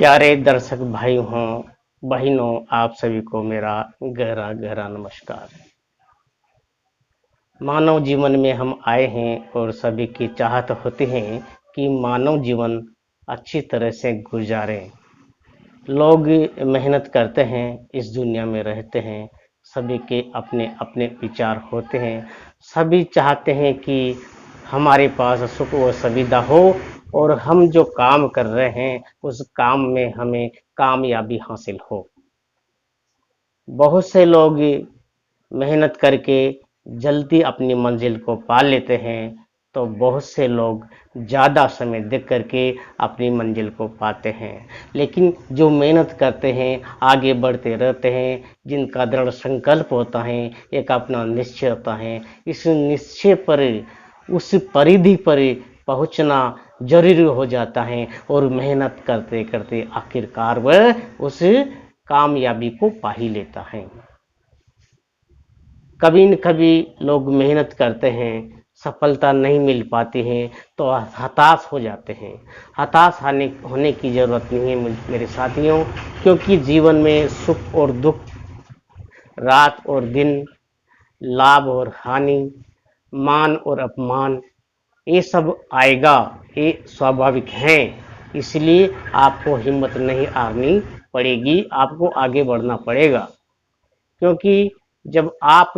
प्यारे दर्शक भाई हों बहनों, आप सभी को मेरा गहरा गहरा नमस्कार। मानव जीवन में हम आए हैं और सभी की चाहत होती है कि मानव जीवन अच्छी तरह से गुजारें। लोग मेहनत करते हैं, इस दुनिया में रहते हैं, सभी के अपने अपने विचार होते हैं। सभी चाहते हैं कि हमारे पास सुख और सुविधा हो और हम जो काम कर रहे हैं उस काम में हमें कामयाबी हासिल हो। बहुत से लोग मेहनत करके जल्दी अपनी मंजिल को पा लेते हैं, तो बहुत से लोग ज़्यादा समय देख करके अपनी मंजिल को पाते हैं। लेकिन जो मेहनत करते हैं, आगे बढ़ते रहते हैं, जिनका दृढ़ संकल्प होता है, एक अपना निश्चय होता है, इस निश्चय पर, उस परिधि पर पहुंचना जरूरी हो जाता है और मेहनत करते करते आखिरकार वह उस कामयाबी को पा ही लेता है। कभी न कभी लोग मेहनत करते हैं, सफलता नहीं मिल पाती है तो हताश हो जाते हैं। हताश होने की ज़रूरत नहीं है मेरे साथियों, क्योंकि जीवन में सुख और दुख, रात और दिन, लाभ और हानि, मान और अपमान, ये सब आएगा, ये स्वाभाविक है। इसलिए आपको हिम्मत नहीं हारनी पड़ेगी, आपको आगे बढ़ना पड़ेगा। क्योंकि जब आप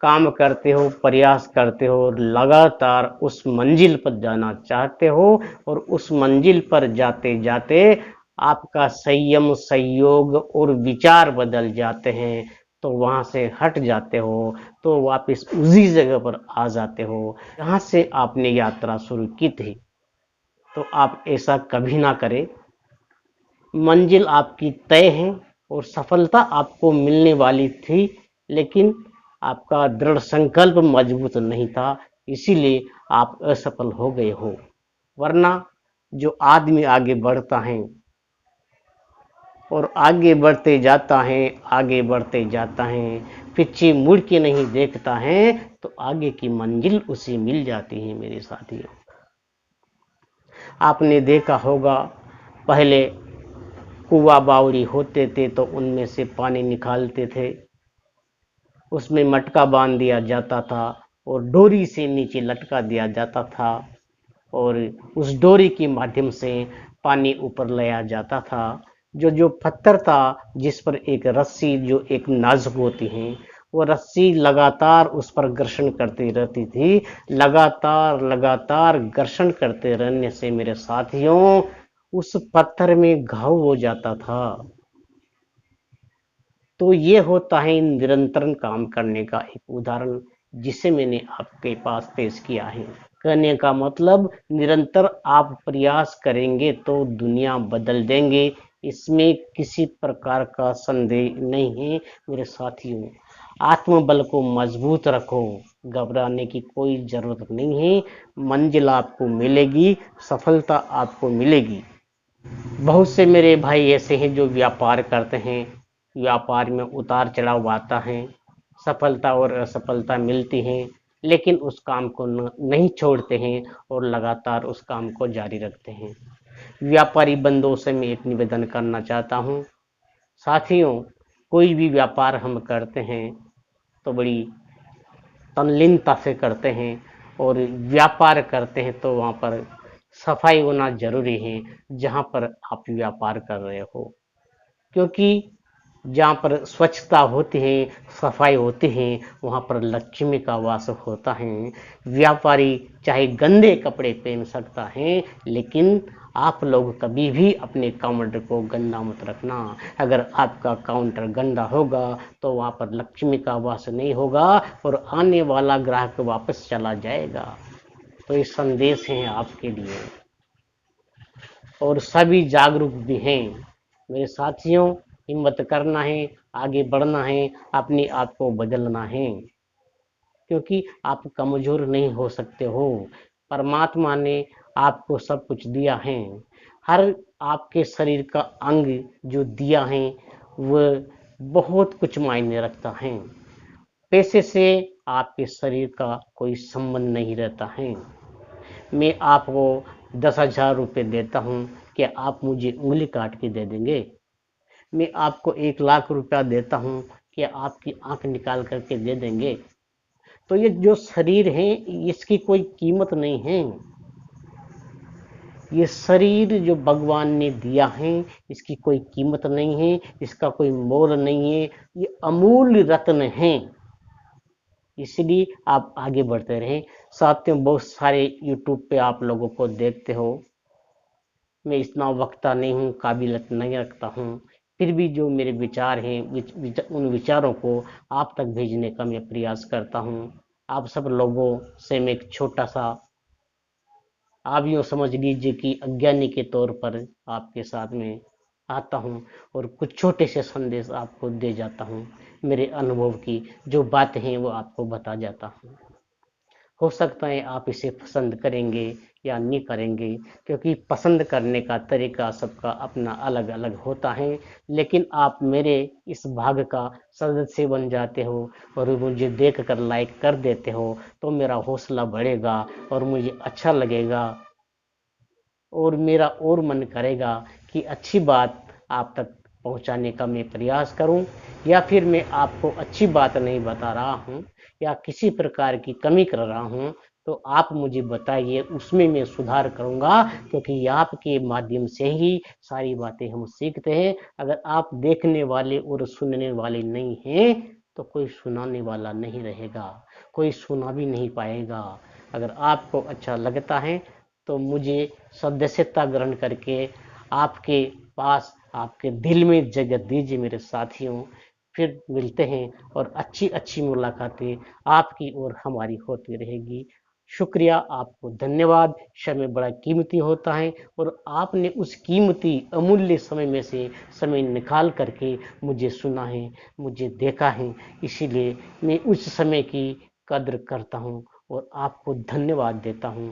काम करते हो, प्रयास करते हो और लगातार उस मंजिल पर जाना चाहते हो और उस मंजिल पर जाते जाते आपका संयम, संयोग और विचार बदल जाते हैं, तो वहां से हट जाते हो, तो वापस उसी जगह पर आ जाते हो जहां से आपने यात्रा शुरू की थी। तो आप ऐसा कभी ना करें। मंजिल आपकी तय है और सफलता आपको मिलने वाली थी, लेकिन आपका दृढ़ संकल्प मजबूत नहीं था, इसीलिए आप असफल हो गए हो। वरना जो आदमी आगे बढ़ता है और आगे बढ़ते जाता है, आगे बढ़ते जाता है, पीछे मुड़ के नहीं देखता है, तो आगे की मंजिल उसे मिल जाती है मेरे साथियों। आपने देखा होगा, पहले कुआं बावड़ी होते थे तो उनमें से पानी निकालते थे, उसमें मटका बांध दिया जाता था और डोरी से नीचे लटका दिया जाता था और उस डोरी के माध्यम से पानी ऊपर लाया जाता था। जो जो पत्थर था, जिस पर एक रस्सी जो एक नाजुक होती है, वो रस्सी लगातार उस पर घर्षण करती रहती थी। लगातार लगातार घर्षण करते रहने से मेरे साथियों उस पत्थर में घाव हो जाता था। तो ये होता है निरंतर काम करने का एक उदाहरण, जिसे मैंने आपके पास पेश किया है। कहने का मतलब, निरंतर आप प्रयास करेंगे तो दुनिया बदल देंगे, इसमें किसी प्रकार का संदेह नहीं है मेरे साथियों। आत्मबल को मजबूत रखो, घबराने की कोई जरूरत नहीं है। मंजिल आपको मिलेगी, सफलता आपको मिलेगी। बहुत से मेरे भाई ऐसे हैं जो व्यापार करते हैं, व्यापार में उतार चढ़ाव आता है, सफलता और असफलता मिलती है, लेकिन उस काम को नहीं छोड़ते हैं और लगातार उस काम को जारी रखते हैं। व्यापारी बंधुओं से मैं एक निवेदन करना चाहता हूँ, साथियों, कोई भी व्यापार हम करते हैं तो बड़ी तल्लीनता से करते हैं और व्यापार करते हैं तो वहाँ पर सफाई होना जरूरी है जहाँ पर आप व्यापार कर रहे हो। क्योंकि जहाँ पर स्वच्छता होती है, सफाई होती है, वहाँ पर लक्ष्मी का वास होता है। व्यापारी चाहे गंदे कपड़े पहन सकता है, लेकिन आप लोग कभी भी अपने काउंटर को गंदा मत रखना। अगर आपका काउंटर गंदा होगा तो वहाँ पर लक्ष्मी का वास नहीं होगा और आने वाला ग्राहक वापस चला जाएगा। तो ये संदेश है आपके लिए, और सभी जागरूक भी हैं मेरे साथियों। हिम्मत करना है, आगे बढ़ना है, अपने आप को बदलना है, क्योंकि आप कमजोर नहीं हो सकते हो। परमात्मा ने आपको सब कुछ दिया है। हर आपके शरीर का अंग जो दिया है वह बहुत कुछ मायने रखता है। पैसे से आपके शरीर का कोई संबंध नहीं रहता है। मैं आपको 10,000 रुपये देता हूँ, क्या आप मुझे उंगली काट के दे देंगे? मैं आपको 1 लाख रुपया देता हूँ, क्या आपकी आंख निकाल करके दे देंगे? तो ये जो शरीर है, इसकी कोई कीमत नहीं है। ये शरीर जो भगवान ने दिया है, इसकी कोई कीमत नहीं है, इसका कोई मोल नहीं है, ये अमूल्य रत्न है। इसलिए आप आगे बढ़ते रहें। साथियों, बहुत सारे यूट्यूब पे आप लोगों को देखते हो, मैं इतना वक्ता नहीं हूँ, काबिलियत नहीं रखता हूँ, फिर भी जो मेरे विचार हैं, उन विचारों को आप तक भेजने का मैं प्रयास करता हूँ। आप सब लोगों से मैं एक छोटा सा, आप यूँ समझ लीजिए कि अज्ञानी के तौर पर आपके साथ में आता हूँ और कुछ छोटे से संदेश आपको दे जाता हूँ। मेरे अनुभव की जो बातें हैं वो आपको बता जाता हूँ। हो सकता है आप इसे पसंद करेंगे या नहीं करेंगे, क्योंकि पसंद करने का तरीका सबका अपना अलग अलग होता है। लेकिन आप मेरे इस भाग का सदस्य बन जाते हो और मुझे देख कर लाइक कर देते हो, तो मेरा हौसला बढ़ेगा और मुझे अच्छा लगेगा और मेरा और मन करेगा कि अच्छी बात आप तक पहुंचाने का मैं प्रयास करूं, या फिर मैं आपको अच्छी बात नहीं बता रहा हूं या किसी प्रकार की कमी कर रहा हूं, तो आप मुझे बताइए, उसमें मैं सुधार करूंगा, क्योंकि आपके माध्यम से ही सारी बातें हम सीखते हैं। अगर आप देखने वाले और सुनने वाले नहीं हैं, तो कोई सुनाने वाला नहीं रहेगा, कोई सुना भी नहीं पाएगा। अगर आपको अच्छा लगता है तो मुझे सदस्यता ग्रहण करके आपके पास, आपके दिल में जगह दीजिए मेरे साथियों। फिर मिलते हैं और अच्छी अच्छी मुलाकातें आपकी और हमारी होती रहेगी। शुक्रिया, आपको धन्यवाद। समय बड़ा कीमती होता है और आपने उस कीमती अमूल्य समय में से समय निकाल करके मुझे सुना है, मुझे देखा है, इसीलिए मैं उस समय की कद्र करता हूँ और आपको धन्यवाद देता हूँ।